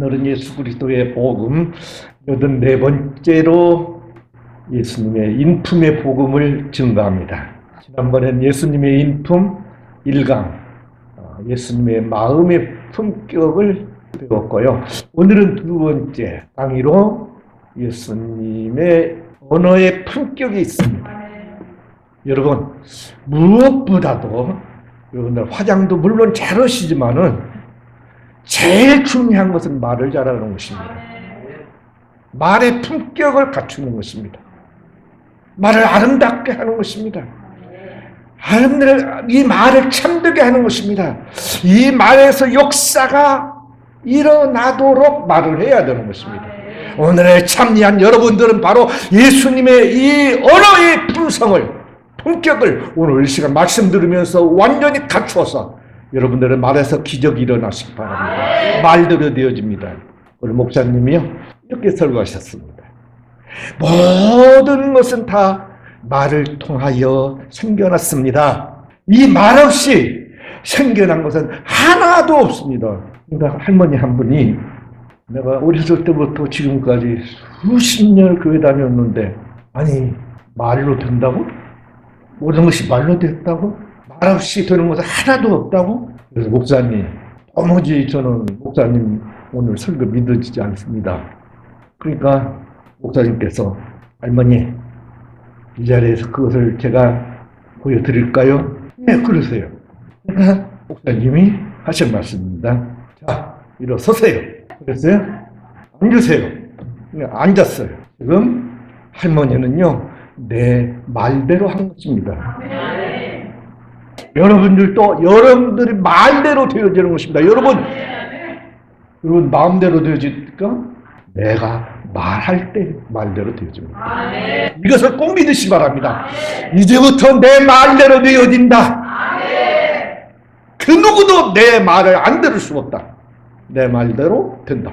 오늘은 예수 그리스도의 복음 84번째로 예수님의 인품의 복음을 증거합니다. 지난번엔 예수님의 인품 1강, 예수님의 마음의 품격을 배웠고요. 오늘은 두 번째 강의로 예수님의 언어의 품격이 있습니다. 여러분, 무엇보다도 여러분들 화장도 물론 잘 하시지만은 제일 중요한 것은 말을 잘하는 것입니다. 말의 품격을 갖추는 것입니다. 말을 아름답게 하는 것입니다. 이 말을 참되게 하는 것입니다. 이 말에서 역사가 일어나도록 말을 해야 되는 것입니다. 오늘의 참여한 여러분들은 바로 예수님의 이 언어의 품격을 오늘 이 시간 말씀 들으면서 완전히 갖추어서 여러분들의 말에서 기적이 일어나시기 바랍니다. 말대로 되어집니다. 오늘 목사님이요 이렇게 설교하셨습니다. 모든 것은 다 말을 통하여 생겨났습니다. 이 말 없이 생겨난 것은 하나도 없습니다. 그러니까 할머니 한 분이 내가 어렸을 때부터 지금까지 수십 년을 교회 다녔는데 아니 말로 된다고? 모든 것이 말로 됐다고? 말 없이 되는 것은 하나도 없다고? 그래서 목사님, 도무지 저는 목사님 오늘 설교 믿어지지 않습니다. 그러니까 목사님께서 할머니 이 자리에서 그것을 제가 보여드릴까요? 네, 그러세요. 그러니까 목사님이 하신 말씀입니다. 자, 일어서세요. 그랬어요? 앉으세요. 앉았어요. 지금 할머니는요 내 말대로 한 것입니다. 여러분들도 여러분들이 말대로 되어지는 것입니다. 여러분 마음대로 되어질까? 내가 말할 때 말대로 되어집니다. 이것을 꼭 믿으시기 바랍니다. 이제부터 내 말대로 되어진다. 그 누구도 내 말을 안 들을 수 없다. 내 말대로 된다.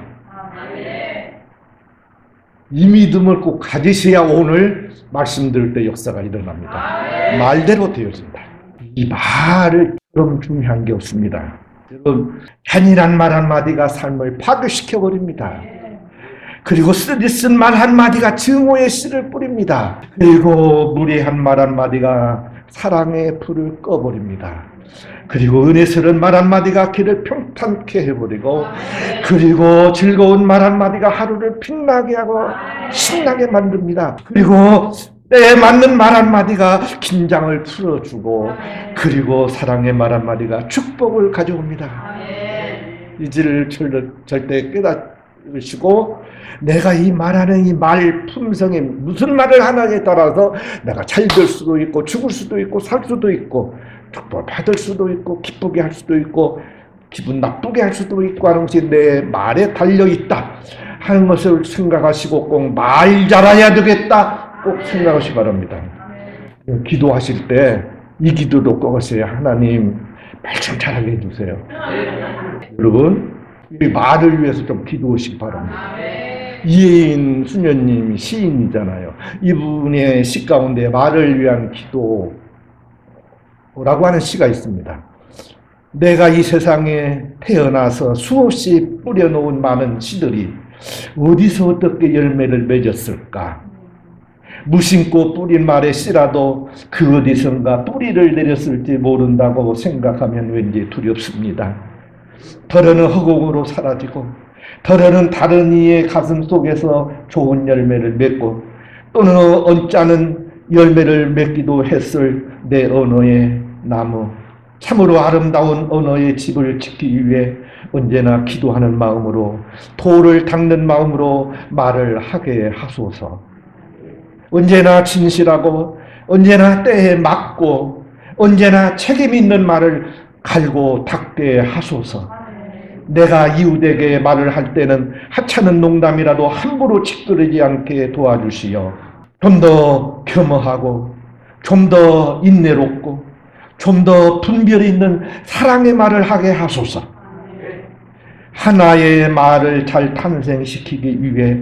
이 믿음을 꼭 가지셔야 오늘 말씀 들을 때 역사가 일어납니다. 말대로 되어진다. 이 말을 좀 중요한 게 없습니다. 여러분, 잔인한 말 한마디가 삶을 파괴시켜버립니다. 그리고 쓰디쓴 말 한마디가 증오의 씨를 뿌립니다. 그리고 무례한 말 한마디가 사랑의 불을 꺼버립니다. 그리고 은혜스러운 말 한마디가 길을 평탄케 해버리고 그리고 즐거운 말 한마디가 하루를 빛나게 하고 신나게 만듭니다. 그리고 때에 맞는 말 한마디가 긴장을 풀어주고 그리고 사랑의 말 한마디가 축복을 가져옵니다. 이지를 절대 깨닫으시고 내가 이 말하는 이 말 품성이 무슨 말을 하느냐에 따라서 내가 잘 될 수도 있고 죽을 수도 있고 살 수도 있고 축복을 받을 수도 있고 기쁘게 할 수도 있고 기분 나쁘게 할 수도 있고 하는 것이 내 말에 달려있다 하는 것을 생각하시고 꼭 말 잘해야 되겠다 꼭 생각하시기 바랍니다. 기도하실 때 이 기도도 꼭 하세요. 하나님 말 좀 잘하게 해주세요. 여러분 이 말을 위해서 좀 기도하시기 바랍니다. 이혜인 수녀님 시인이잖아요. 이분의 시 가운데 말을 위한 기도라고 하는 시가 있습니다. 내가 이 세상에 태어나서 수없이 뿌려놓은 많은 시들이 어디서 어떻게 열매를 맺었을까? 무심코 뿌린 말의 씨라도 그 어디선가 뿌리를 내렸을지 모른다고 생각하면 왠지 두렵습니다. 덜어는 허공으로 사라지고 덜어는 다른 이의 가슴 속에서 좋은 열매를 맺고 또는 언짢은 열매를 맺기도 했을 내 언어의 나무 참으로 아름다운 언어의 집을 짓기 위해 언제나 기도하는 마음으로 돌을 닦는 마음으로 말을 하게 하소서. 언제나 진실하고 언제나 때에 맞고 언제나 책임 있는 말을 갈고 닦게 하소서. 내가 이웃에게 말을 할 때는 하찮은 농담이라도 함부로 찌끄러지 않게 도와주시어 좀 더 겸허하고 좀 더 인내롭고 좀 더 분별 있는 사랑의 말을 하게 하소서. 하나의 말을 잘 탄생시키기 위해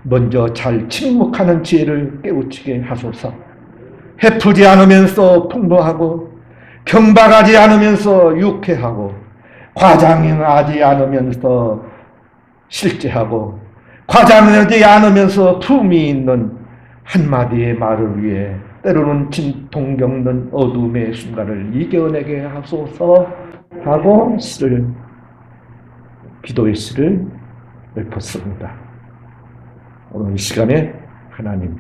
먼저 잘 침묵하는 지혜를 깨우치게 하소서. 해프지 않으면서 풍부하고 경박하지 않으면서 유쾌하고 과장하지 않으면서 실제하고 과장되지 않으면서 품이 있는 한마디의 말을 위해 때로는 진통 겪는 어둠의 순간을 이겨내게 하소서 하고 기도의 시를 읊었습니다. 오늘 이 시간에 하나님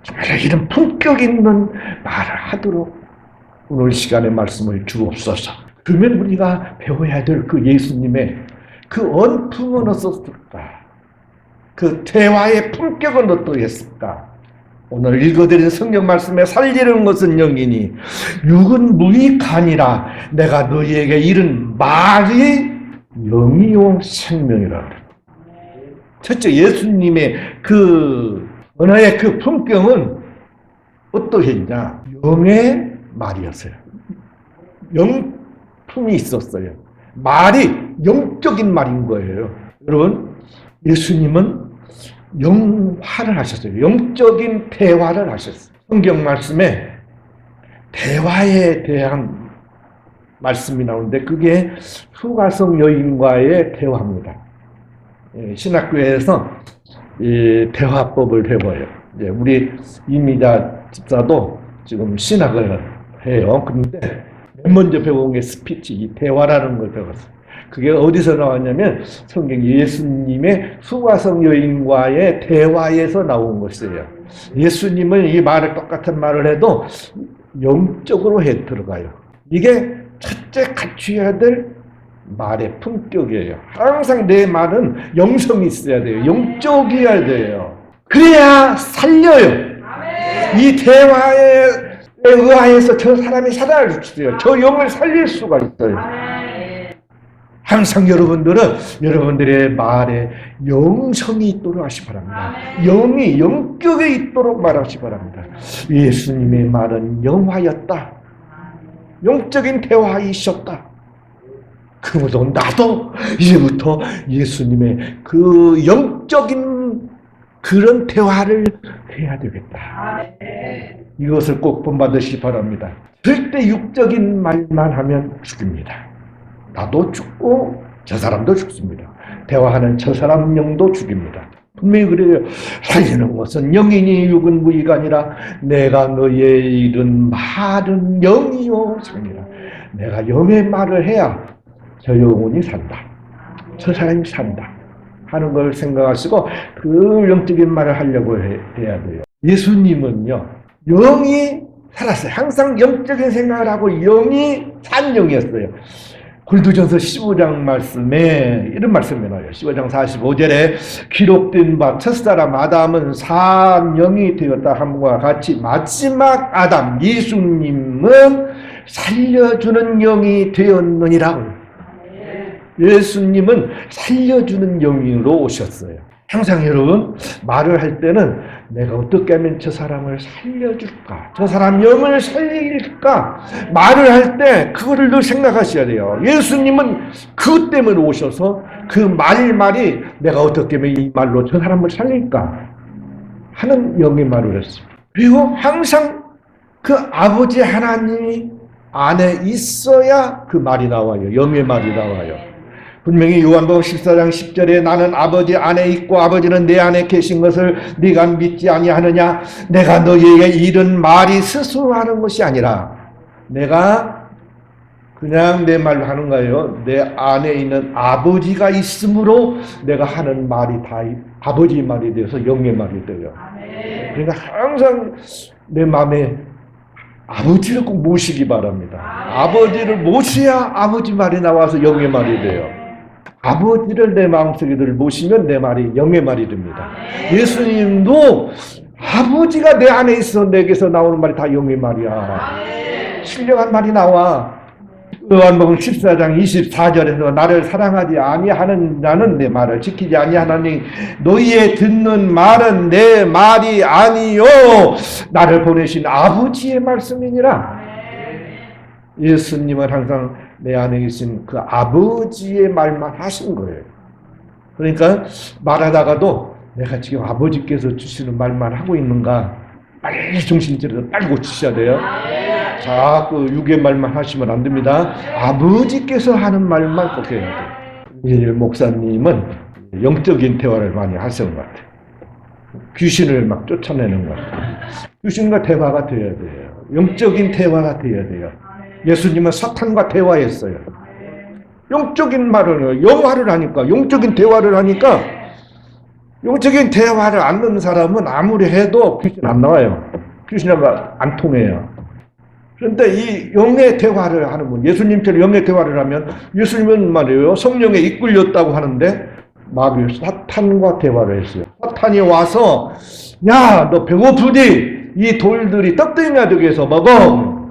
정말 이런 품격 있는 말을 하도록 오늘 이 시간에 말씀을 주옵소서. 그러면 우리가 배워야 될 그 예수님의 그 언품은 어떻을까? 그 대화의 품격은 어떠했을까? 오늘 읽어드린 성경 말씀에 살리는 것은 영이니 육은 무익하니라. 내가 너희에게 이른 말이 영이요 생명이라. 첫째, 예수님의 그 언어의 그 품격은 어떠했냐? 영의 말이었어요. 영품이 있었어요. 말이 영적인 말인 거예요. 여러분, 예수님은 영화를 하셨어요. 영적인 대화를 하셨어요. 성경 말씀에 대화에 대한 말씀이 나오는데 그게 수가성 여인과의 대화입니다. 신학교에서 이 대화법을 배워요. 우리 이미자 집사도 지금 신학을 해요. 근데 맨 먼저 배운 게 스피치, 이 대화라는 걸 배웠어요. 그게 어디서 나왔냐면 성경 예수님의 수가성 여인과의 대화에서 나온 것이에요. 예수님은 이 말을 똑같은 말을 해도 영적으로 해 들어가요. 이게 첫째 갖춰야 될 말의 품격이에요. 항상 내 말은 영성이 있어야 돼요. 영적이어야 돼요. 그래야 살려요. 이 대화에 의하여서 저 사람이 살아날 수 있어요. 저 영을 살릴 수가 있어요. 항상 여러분들의 말에 영성이 있도록 하시 바랍니다. 영이 영격에 있도록 말하시 바랍니다. 예수님의 말은 영화였다. 영적인 대화이셨다. 그러므로 나도 이제부터 예수님의 그 영적인 그런 대화를 해야 되겠다. 이것을 꼭 본받으시기 바랍니다. 절대 육적인 말만 하면 죽입니다. 나도 죽고 저 사람도 죽습니다. 대화하는 저 사람 영도 죽입니다. 분명히 그래요. 살리는 것은 영이니 육은 무의가 아니라 내가 너희에 이른 말은 영이요 생이라. 내가 영의 말을 해야 저 영혼이 산다. 저 사람이 산다. 하는 걸 생각하시고 그 영적인 말을 하려고 해야 돼요. 예수님은요. 영이 살았어요. 항상 영적인 생각을 하고 영이 산 영이었어요. 고린도전서 15장 말씀에 이런 말씀이 나와요. 15장 45절에 기록된 바 첫사람 아담은 산 영이 되었다 함과 같이 마지막 아담 예수님은 살려주는 영이 되었느니라. 예수님은 살려주는 영으로 오셨어요. 항상 여러분 말을 할 때는 내가 어떻게 하면 저 사람을 살려줄까? 저 사람 영을 살릴까? 말을 할 때 그거를 늘 생각하셔야 돼요. 예수님은 그것 때문에 오셔서 그 말이 내가 어떻게 하면 이 말로 저 사람을 살릴까? 하는 영의 말을 했어요. 그리고 항상 그 아버지 하나님이 안에 있어야 그 말이 나와요. 영의 말이 나와요. 분명히 요한복음 14장 10절에 나는 아버지 안에 있고 아버지는 내 안에 계신 것을 네가 믿지 아니하느냐. 내가 너희에게 이른 말이 스스로 하는 것이 아니라 내가 그냥 내 말로 하는 거예요. 내 안에 있는 아버지가 있으므로 내가 하는 말이 다 아버지의 말이 되어서 영의 말이 돼요. 그러니까 항상 내 마음에 아버지를 꼭 모시기 바랍니다. 아버지를 모셔야 아버지 말이 나와서 영의 말이 돼요. 아버지를 내 마음속에 모시면 내 말이 영의 말이 됩니다. 예수님도 아버지가 내 안에 있어 내게서 나오는 말이 다 영의 말이야. 신령한 말이 나와. 요한복음 14장 24절에서 나를 사랑하지 아니하는 자는 내 말을 지키지 아니하나니 너희의 듣는 말은 내 말이 아니요 나를 보내신 아버지의 말씀이니라. 예수님은 항상 내 안에 계신 그 아버지의 말만 하신 거예요. 그러니까 말하다가도 내가 지금 아버지께서 주시는 말만 하고 있는가 빨리 정신차려서 빨리 고치셔야 돼요. 자꾸 육의 말만 하시면 안 됩니다. 아버지께서 하는 말만 꼭 해야 돼요. 이 목사님은 영적인 대화를 많이 하시는 것 같아요. 귀신을 막 쫓아내는 것 같아요. 귀신과 대화가 되어야 돼요. 영적인 대화가 되어야 돼요. 예수님은 사탄과 대화했어요. 영적인 말을, 영화를 하니까, 영적인 대화를 하니까, 영적인 대화를 안 듣는 사람은 아무리 해도 귀신 안 나와요. 귀신하고 안 통해요. 그런데 이 영의 대화를 하는 분, 예수님처럼 영의 대화를 하면, 예수님은 말이에요, 성령에 이끌렸다고 하는데, 마귀 사탄과 대화를 했어요. 사탄이 와서, 야, 너 배고프니? 이 돌들이 떡들이나 되게 해서 먹어.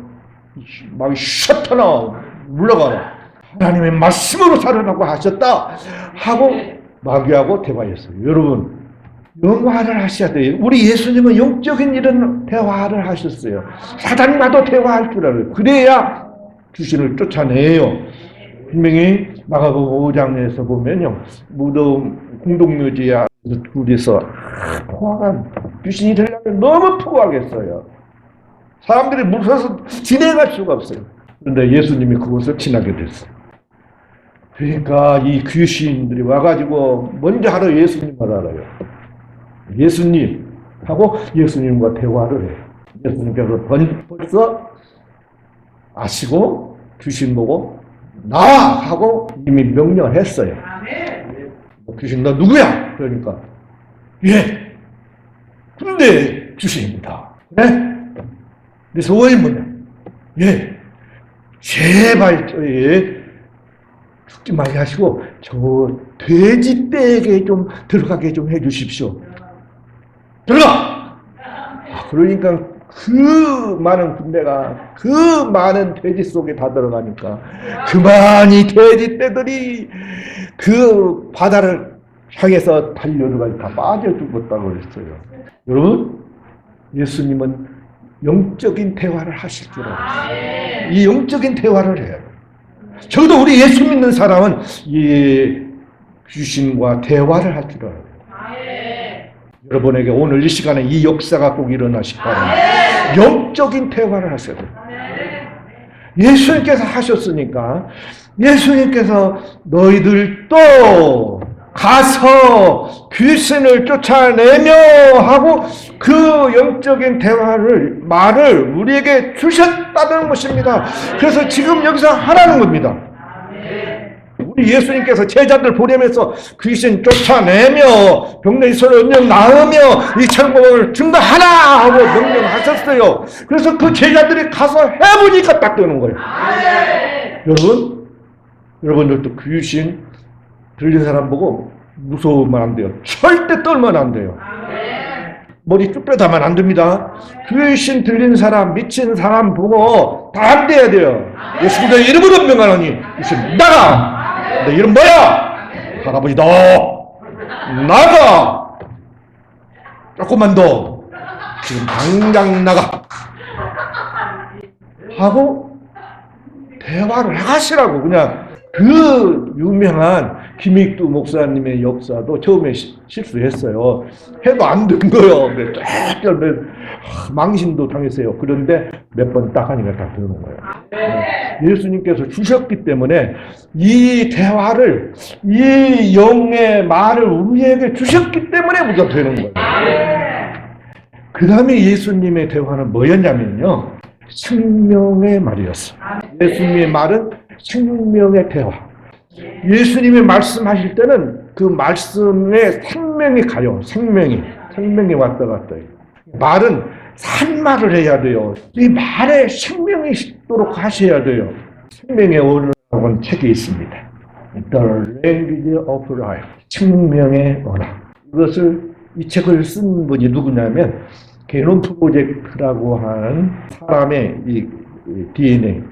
마귀 셔터나 물러가라. 하나님의 말씀으로 살으라고 하셨다 하고 마귀하고 대화했어요. 여러분, 영화를 하셔야 돼요. 우리 예수님은 영적인 이런 대화를 하셨어요. 사단과도 대화할 줄 알아요. 그래야 귀신을 쫓아내요. 분명히 마가복음 5장에서 보면요, 무덤 공동묘지에 둘이서 포악한 귀신이 들려면 너무 포악했어요. 사람들이 무서워서 지나갈 수가 없어요. 그런데 예수님이 그곳을 지나게 됐어요. 그러니까 이 귀신들이 와가지고 먼저 하러 예수님을 알아요. 예수님 하고 예수님과 대화를 해요. 예수님께서 벌써 아시고 귀신 보고 나와 하고 이미 명령을 했어요. 귀신 너 누구야? 그러니까 예. 근데 귀신입니다. 그래? 네 소원이 뭐냐? 예. 제발 죽지 말게 하시고 저 돼지 떼에게 좀 들어가게 좀 해주십시오. 들어가! 그러니까 그 많은 군대가 그 많은 돼지 속에 다 들어가니까 그만이 돼지 떼들이 그 바다를 향해서 달려들어가지고 다 빠져 죽었다고 그랬어요. 여러분, 예수님은 영적인 대화를 하실 줄 알았어요. 이 영적인 대화를 해요. 적어도 우리 예수 믿는 사람은 이 귀신과 대화를 할 줄 알아요. 여러분에게 오늘 이 시간에 이 역사가 꼭 일어나시기 바랍니다. 영적인 대화를 하셔야 돼요. 예수님께서 하셨으니까 예수님께서 너희들도 가서 귀신을 쫓아내며 하고 그 영적인 말을 우리에게 주셨다는 것입니다. 그래서 지금 여기서 하라는 겁니다. 우리 예수님께서 제자들 보내면서 귀신 쫓아내며 병든 손을 음령 나으며 이 천국을 증거하라 하고 명령하셨어요. 그래서 그 제자들이 가서 해보니까 딱 되는 거예요. 여러분들도 귀신 들린 사람 보고 무서우면 안 돼요. 절대 떨면 안 돼요. 머리 쭉 빼다만 안 됩니다. 귀신 들린 사람, 미친 사람 보고 다 안 돼야 돼요. 예수님의 이름으로 명하노니 귀신 나가! 내 이름 뭐야? 할아버지 너 나가! 조금만 더 지금 당장 나가! 하고 대화를 하시라고. 그냥 그 유명한 김익두 목사님의 역사도 처음에 실수했어요. 해도 안 된 거예요. 망신도 당했어요. 그런데 몇 번 딱 하니까 다 되는 거예요. 예수님께서 주셨기 때문에 이 대화를, 이 영의 말을 우리에게 주셨기 때문에 우리가 되는 거예요. 그 다음에 예수님의 대화는 뭐였냐면요, 생명의 말이었어요. 예수님의 말은 생명의 대화. 예수님이 말씀하실 때는 그 말씀에 생명이 가요. 생명이 왔다 갔다 해요. 말은 산말을 해야 돼요. 이 말에 생명이 있도록 하셔야 돼요. 생명의 언어라는 책이 있습니다. The Language of Life. 생명의 언어. 이 책을 쓴 분이 누구냐면 게놈 프로젝트라고 하는 사람의 이 DNA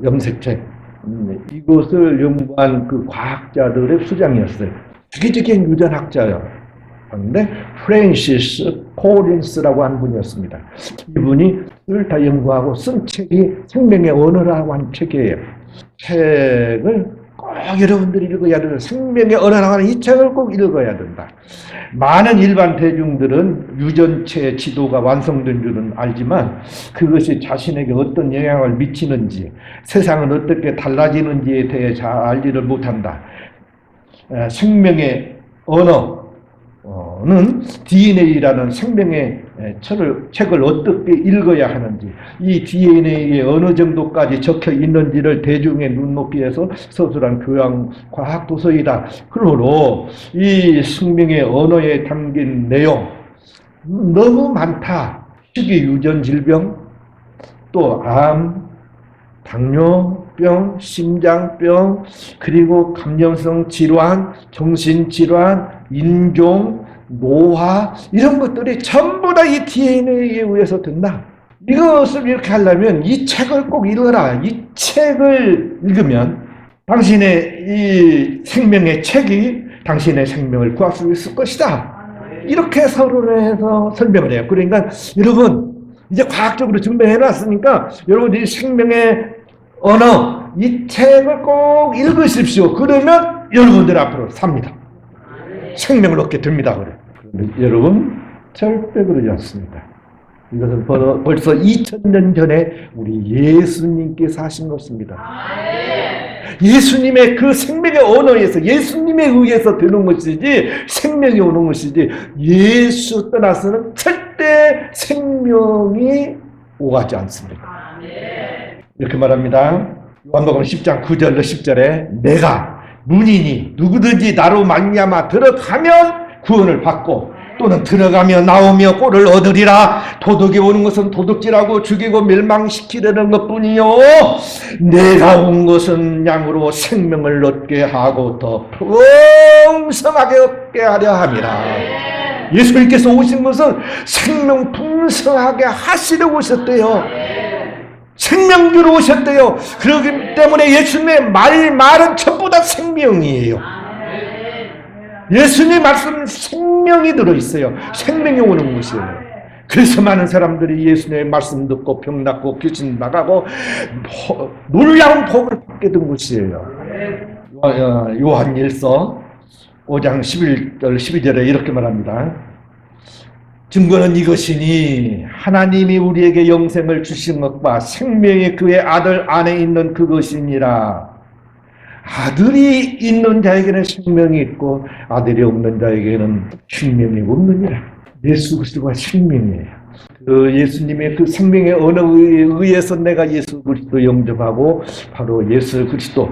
염색책, 이것을 연구한 그 과학자들의 수장이었어요. 세계적인 유전학자예요. 그런데 프랜시스 콜린스라고 하는 분이었습니다. 이분이 을 다 연구하고 쓴 책이 생명의 언어라고 하는 책이에요. 책을 꼭 여러분들이 읽어야 된다. 생명의 언어라는 이 책을 꼭 읽어야 된다. 많은 일반 대중들은 유전체 지도가 완성된 줄은 알지만 그것이 자신에게 어떤 영향을 미치는지, 세상은 어떻게 달라지는지에 대해 잘 알지를 못한다. 생명의 언어는 DNA라는 생명의 책을 어떻게 읽어야 하는지, 이 DNA에 어느 정도까지 적혀 있는지를 대중의 눈높이에서 서술한 교양 과학 도서이다. 그러므로 이 생명의 언어에 담긴 내용 너무 많다. 식이 유전 질병, 또 암, 당뇨병, 심장병, 그리고 감염성 질환, 정신질환, 인종, 노화, 이런 것들이 전부 다 이 DNA에 의해서 된다. 이것을 이렇게 하려면 이 책을 꼭 읽어라. 이 책을 읽으면 당신의 이 생명의 책이 당신의 생명을 구할 수 있을 것이다. 이렇게 서론해서 설명을 해요. 그러니까 여러분, 이제 과학적으로 증명해놨으니까 여러분들이 생명의 언어, 이 책을 꼭 읽으십시오. 그러면 여러분들 앞으로 삽니다. 생명을 얻게 됩니다. 그런데 여러분, 절대 그러지 않습니다. 이것은 벌써 2000년 전에 우리 예수님께서 하신 것입니다. 예수님의 그 생명의 언어에서, 예수님에 의해서 되는 것이지 생명이 오는 것이지, 예수 떠나서는 절대 생명이 오가지 않습니다. 이렇게 말합니다. 요한복음 10장 9절로 10절에 내가 문이니 누구든지 나로 말미암아 들어가면 구원을 받고 또는 들어가며 나오며 꼴을 얻으리라. 도둑이 오는 것은 도둑질하고 죽이고 멸망시키려는 것뿐이요 내가 온 것은 양으로 생명을 얻게 하고 더 풍성하게 얻게 하려 함이라. 예수님께서 오신 것은 생명 풍성하게 하시려고 오셨대요. 생명주로 오셨대요. 그렇기 때문에 예수님의 말은 전부 다 생명이에요. 예수님의 말씀은 생명이 들어있어요. 생명이 오는 것이에요. 그래서 많은 사람들이 예수님의 말씀 듣고 병 낫고 귀신 나가고 놀라운 복을 받게 된 것이에요. 요한일서 5장 11절 12절에 이렇게 말합니다. 증거는 이것이니 하나님이 우리에게 영생을 주신 것과 생명이 그의 아들 안에 있는 그것이니라. 아들이 있는 자에게는 생명이 있고 아들이 없는 자에게는 생명이 없느니라. 예수 그리스도가 생명이에요. 그 예수님의 그 생명의 언어에 의해서 내가 예수 그리스도 영접하고 바로 예수 그리스도.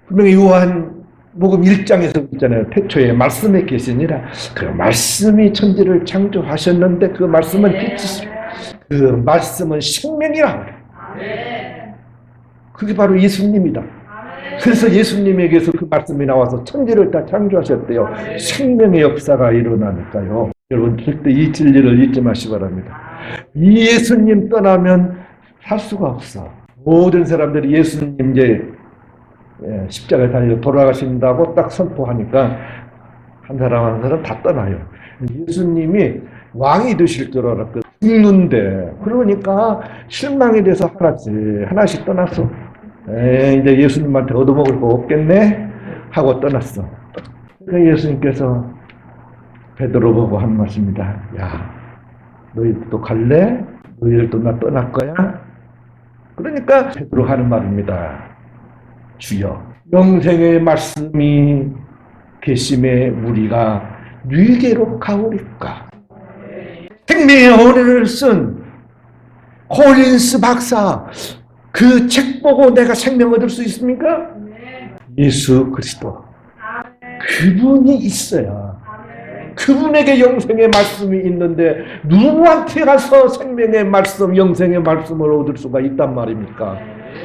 분명히 요한복음 1장에서 있잖아요. 태초에 말씀에 계시니라. 그 말씀이 천지를 창조하셨는데 그 말씀은 빛이시라. 그 말씀은 생명이라. 그게 바로 예수님이다. 그래서 예수님에게서 그 말씀이 나와서 천지를 다 창조하셨대요. 생명의 역사가 일어나니까요. 여러분 절대 이 진리를 잊지 마시기 바랍니다. 이 예수님 떠나면 살 수가 없어. 모든 사람들이 예수님 이제 십자가에 달려 돌아가신다고 딱 선포하니까 한 사람 다 떠나요. 예수님이 왕이 되실 줄 알았거든. 죽는데 그러니까 실망이 돼서 하나씩 떠났어. 이제 예수님한테 얻어먹을 거 없겠네 하고 떠났어. 그러니까 예수님께서 베드로 보고 한 말씀입니다. 야, 너희들도 갈래? 너희들도 나 떠날 거야? 그러니까 베드로 하는 말입니다. 주여, 영생의 말씀이 계심에 우리가 누이게로 가오리까? 생명의 언어를 쓴 콜린스 박사, 그 책 보고 내가 생명 얻을 수 있습니까? 예수 그리스도. 그분이 있어야 그분에게 영생의 말씀이 있는데 누구한테 가서 생명의 말씀, 영생의 말씀을 얻을 수가 있단 말입니까?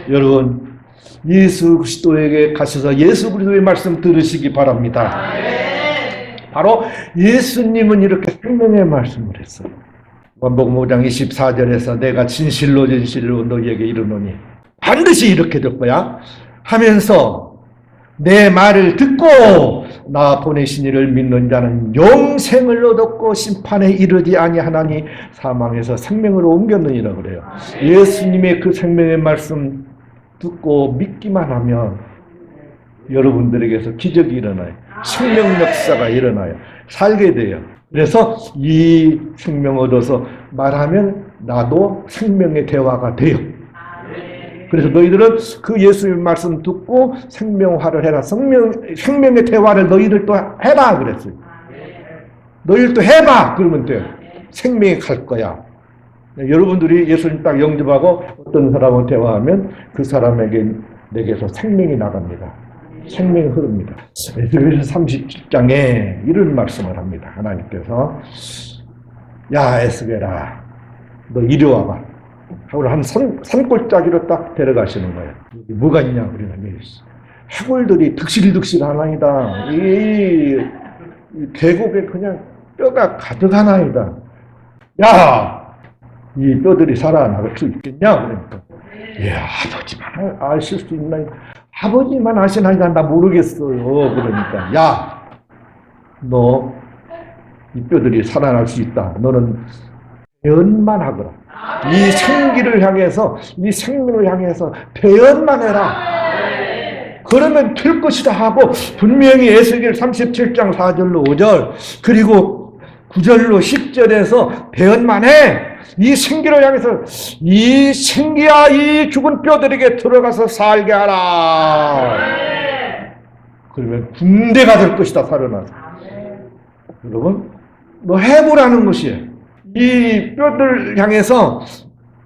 여러분, 예수 그리스도에게 가셔서 예수 그리스도의 말씀 들으시기 바랍니다. 바로 예수님은 이렇게 생명의 말씀을 했어요. 요한복음 5장 24절에서 내가 진실로 너희에게 이르노니 반드시 이렇게 될 거야 하면서 내 말을 듣고 나 보내신 이를 믿는 자는 영생을 얻었고 심판에 이르지 아니하나니 사망에서 생명으로 옮겼느니라 그래요. 예수님의 그 생명의 말씀 듣고 믿기만 하면 여러분들에게서 기적이 일어나요. 생명 역사가 일어나요. 살게 돼요. 그래서 이 생명 얻어서 말하면 나도 생명의 대화가 돼요. 그래서 너희들은 그 예수의 말씀 듣고 생명화를 해라. 생명의 대화를 너희들도 해라 그랬어요. 너희들도 해봐 그러면 돼요. 생명이 갈 거야. 여러분들이 예수님 딱 영접하고 어떤 사람하고 대화하면 그 내게서 생명이 나갑니다. 생명이 흐릅니다. 에스겔서 37장에 이런 말씀을 합니다. 하나님께서 야 에스겔아 너 이리 와봐 하고 한 산골짜기로 딱 데려가시는 거예요. 여기 뭐가 있냐 그러면 해골들이 득실득실하나이다. 이 계곡에 그냥 뼈가 가득하나이다. 야 이 뼈들이 살아나갈 수 있겠냐 그러니까 아버지만 아실 수 있나? 아버지만 아시나이다. 나 모르겠어요. 그러니까 야 너 이 뼈들이 살아날 수 있다. 너는 배언만 하거라. 이 생기를 향해서 이 생명을 향해서 배언만 해라. 그러면 될 것이다 하고 분명히 에스겔 37장 4절로 5절 그리고 9절로 10절에서 배언만 해. 이 생기를 향해서 이 생기야 이 죽은 뼈들에게 들어가서 살게 하라. 그러면 군대가 될 것이다. 살아나서. 여러분 너 해보라는 것이에요. 이 뼈들 향해서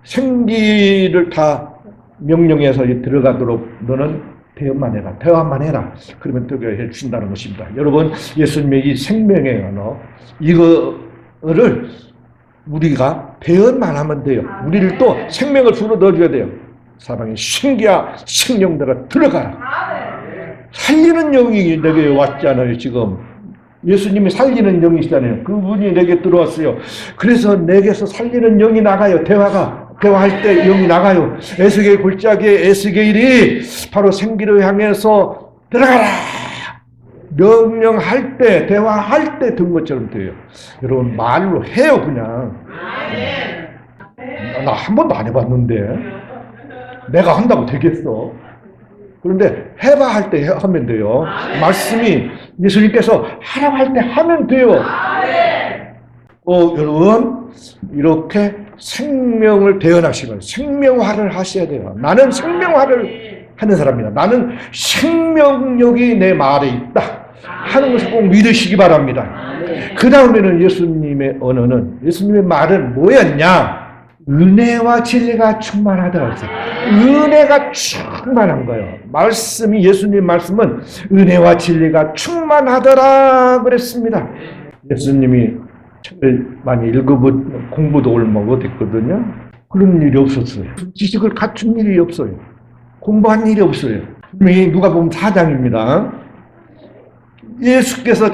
생기를 다 명령해서 들어가도록 너는 대화만 해라. 대화만 해라. 그러면 되게 해준다는 것입니다. 여러분 예수님의 이 생명의 언어 이거를 우리가 배언만 하면 돼요. 우리를 또 생명을 불어 넣어줘야 돼요. 사방에 신기야 생명들아 들어가라. 살리는 영이 내게 왔잖아요. 지금 예수님이 살리는 영이시잖아요. 그분이 내게 들어왔어요. 그래서 내게서 살리는 영이 나가요. 대화할 때 영이 나가요. 에스겔 골짜기에 에스겔이 바로 생기를 향해서 들어가라. 명령할 때, 대화할 때 든 것처럼 돼요. 여러분 말로 해요 그냥. 나 한 번도 안 해봤는데 내가 한다고 되겠어? 그런데 해봐 할 때 하면 돼요. 말씀이 예수님께서 하라고 할 때 하면 돼요. 여러분 이렇게 생명을 대언하시면 생명화를 하셔야 돼요. 나는 생명화를 하는 사람이다. 나는 생명력이 내 말에 있다 하는 것을 꼭 믿으시기 바랍니다. 그 다음에는 예수님의 언어는 예수님의 말은 뭐였냐? 은혜와 진리가 충만하다고 했어요. 은혜가 충만한 거예요. 말씀이 예수님 말씀은 은혜와 진리가 충만하더라 그랬습니다. 예수님이 책을 많이 읽어본 공부도 얼마 못했거든요. 그런 일이 없었어요. 지식을 갖춘 일이 없어요. 공부한 일이 없어요. 분명히 누가복음 4장입니다. 예수께서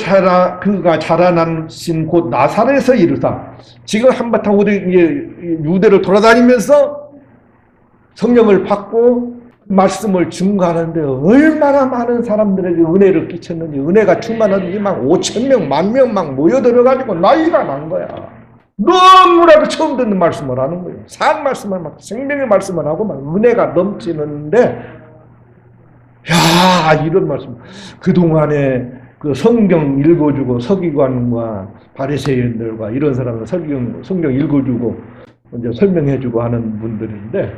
그가 자라나신 곳 나사렛에서 이르사 지금 한바탕 유대를 돌아다니면서 성령을 받고 말씀을 증거하는데 얼마나 많은 사람들에게 은혜를 끼쳤는지 은혜가 충만하더니 막 5,000명, 10,000명 막 모여들어가지고 난리가 난 거야. 너무나도 처음 듣는 말씀을 하는 거예요. 산 말씀을 막 생명의 말씀을 하고 막 은혜가 넘치는데 이런 말씀 그동안에 그 성경 읽어주고 서기관과 바리새인들과 이런 사람들 성경 읽어주고 먼저 설명해주고 하는 분들인데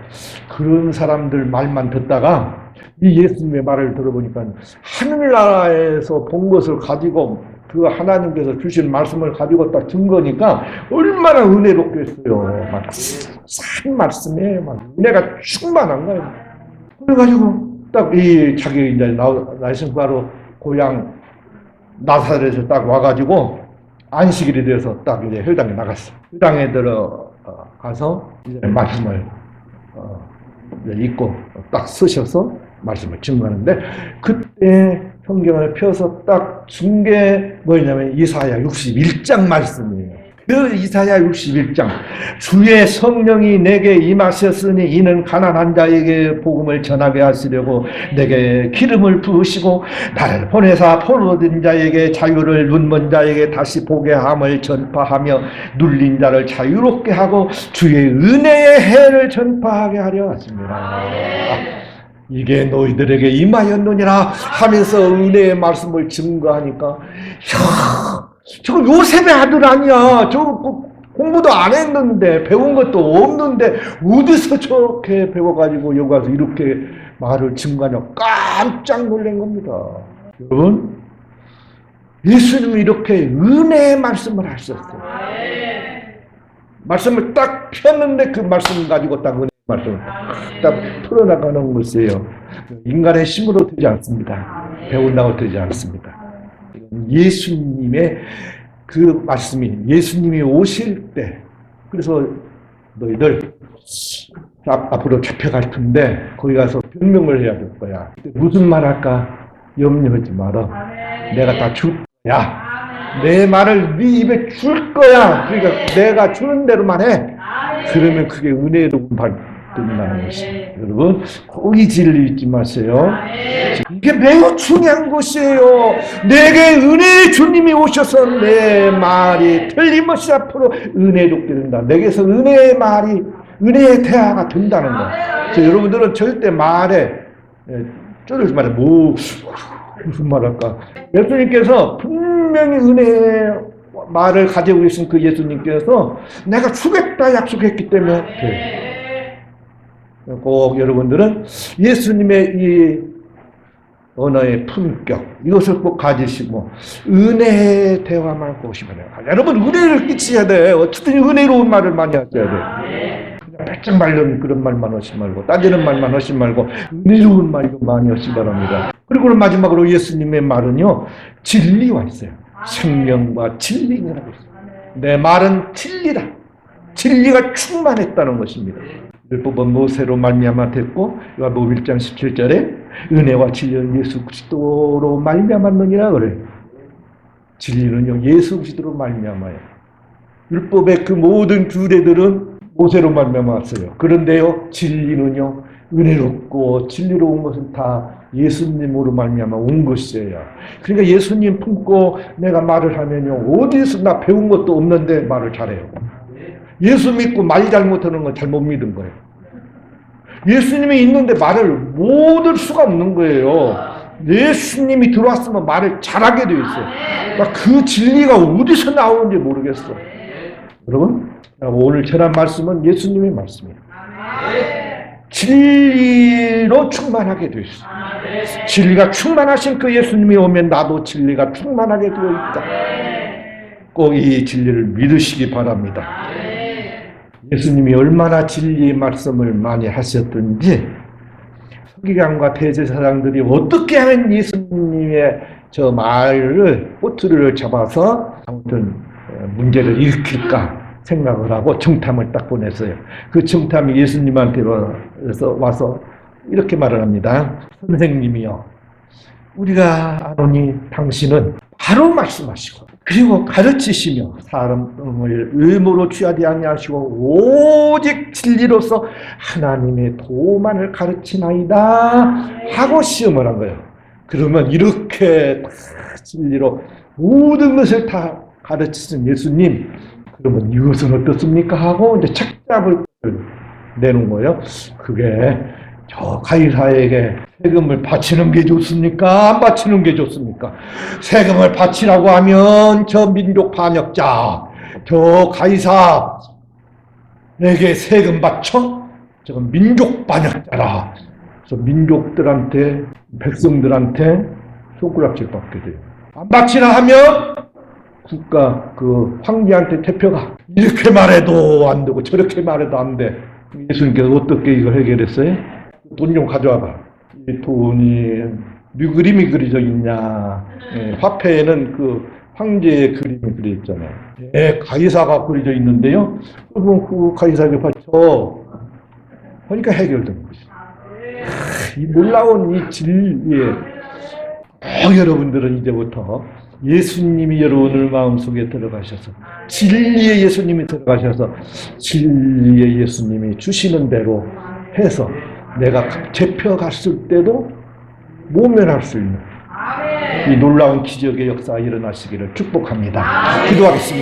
그런 사람들 말만 듣다가 이 예수님의 말을 들어보니까 하늘나라에서 본 것을 가지고 그 하나님께서 주신 말씀을 가지고 딱 증거니까 얼마나 은혜롭겠어요. 막 산 말씀에 막 은혜가 충만한 거예요. 그래가지고 딱 이 자기 이제 나이슨 바로 고향 나사렛에서 딱 와가지고 안식일이 돼서 딱 이제 회당에 나갔어. 회당에 들어가서 이제 말씀을 읽고 딱 쓰셔서 말씀을 증거하는데 그때 성경을 펴서 딱 준 게 뭐냐면 이사야 61장 말씀이에요. 그 이사야 61장 주의 성령이 내게 임하셨으니 이는 가난한 자에게 복음을 전하게 하시려고 내게 기름을 부으시고 나를 보내사 포로된 자에게 자유를 눈먼 자에게 다시 보게 함을 전파하며 눌린 자를 자유롭게 하고 주의 은혜의 해를 전파하게 하려 하십니다. 이게 너희들에게 임하였느니라 하면서 은혜의 말씀을 증거하니까, 야, 저거 요셉의 아들 아니야. 저거 공부도 안 했는데, 배운 것도 없는데, 어디서 저렇게 배워가지고 여기 와서 이렇게 말을 증거하냐. 깜짝 놀란 겁니다. 여러분, 예수님이 이렇게 은혜의 말씀을 하셨어요. 말씀을 딱 폈는데 그 말씀을 가지고 딱 은혜의 말씀을 딱 풀어나가는 것이에요. 인간의 힘으로 되지 않습니다. 배운다고 되지 않습니다. 예수님의 그 말씀이, 예수님이 오실 때, 그래서 너희들 앞으로 잡혀갈 텐데 거기 가서 변명을 해야 될 거야. 무슨 말 할까? 염려하지 마라. 내가 다 줄 거야. 내 말을 네 입에 줄 거야. 그러니까 내가 주는 대로만 해. 그러면 그게 은혜로 받는다는 것이에요. 여러분, 거기 진리 잊지 마세요. 이게 매우 중요한 것이에요. 내게 은혜의 주님이 오셔서 내 말이 틀림없이 앞으로 은혜롭게 된다. 내게서 은혜의 말이, 은혜의 대화가 된다는 거. 그래서 여러분들은 절대 말에 쫄지 말아요. 무슨 말 할까? 예수님께서 분명히 은혜의 말을 가지고 계신 그 예수님께서 내가 주겠다 약속했기 때문에 꼭 여러분들은 예수님의 이 언어의 품격, 이것을 꼭 가지시고 은혜의 대화만 보시면 돼요. 여러분, 은혜를 끼치셔야 돼. 어쨌든 은혜로운 말을 많이 하셔야 돼. 그냥 배짱 말른 그런 말만 하지 말고, 따지는 말만 하지 말고, 은혜로운 말 많이 하시기 바랍니다. 그리고 마지막으로 예수님의 말은요, 진리와 있어요. 생명과 진리라고 있어요. 내 말은 진리다. 진리가 충만했다는 것입니다. 율법은 모세로 말미암아 됐고, 요한복음 1장 17절에 은혜와 진리는 예수 그리스도로 말미암았느니라 그래. 진리는요, 예수 그리스도로 말미암아요. 율법의 그 모든 규례들은 모세로 말미암았어요. 그런데요, 진리는요, 은혜롭고 진리로운 것은 다 예수님으로 말미암아 온 것이에요. 그러니까 예수님 품고 내가 말을 하면요, 어디서 나 배운 것도 없는데 말을 잘해요. 예수 믿고 말 잘못하는 건 잘못 믿은 거예요. 예수님이 있는데 말을 못 할 수가 없는 거예요. 예수님이 들어왔으면 말을 잘하게 되어 있어요. 그러니까 그 진리가 어디서 나오는지 모르겠어. 여러분, 오늘 전한 말씀은 예수님의 말씀이에요. 진리로 충만하게 되어 있어요. 진리가 충만하신 그 예수님이 오면 나도 진리가 충만하게 되어 있다. 꼭 이 진리를 믿으시기 바랍니다. 예수님이 얼마나 진리의 말씀을 많이 하셨던지, 서기관과 대제사장들이 어떻게 하면 예수님의 저 말을 꼬투리를 잡아서 아무튼 문제를 일으킬까 생각을 하고 정탐을 딱 보냈어요. 그 정탐이 예수님한테 와서 이렇게 말을 합니다. 선생님이요, 우리가 아노니 당신은 바로 말씀하시고 그리고 가르치시며 사람을 의무로 취하지 아니하시고 오직 진리로서 하나님의 도만을 가르치나이다 하고 시험을 한 거예요. 그러면 이렇게 진리로 모든 것을 다 가르치신 예수님, 그러면 이것은 어떻습니까? 하고 이제 책잡을 내놓은 거예요. 그게 저 가이사에게 세금을 바치는 게 좋습니까? 안 바치는 게 좋습니까? 세금을 바치라고 하면 저 민족 반역자, 저 가이사에게 세금 바쳐? 저건 민족 반역자라. 그래서 민족들한테, 백성들한테 손가락질 받게 돼요. 안 바치라 하면 국가 그 황제한테 대표가 이렇게 말해도 안 되고 저렇게 말해도 안 돼. 예수님께서 어떻게 이걸 해결했어요? 돈 좀 가져와봐. 이 돈이 그림이 그려져 있냐? 화폐에는 그 황제의 그림이 그려져 있잖아요. 가이사가 그려져 있는데요. 그럼 그 가이사에게 바쳐. 그러니까 해결된 거죠. 이 놀라운 이 진리에 여러분들은 이제부터 예수님이 여러분의 마음속에 들어가셔서 진리의 예수님이 들어가셔서 진리의 예수님이 주시는 대로 해서 내가 잡혀갔을 때도 모면할 수 있는 이 놀라운 기적의 역사가 일어나시기를 축복합니다. 기도하겠습니다.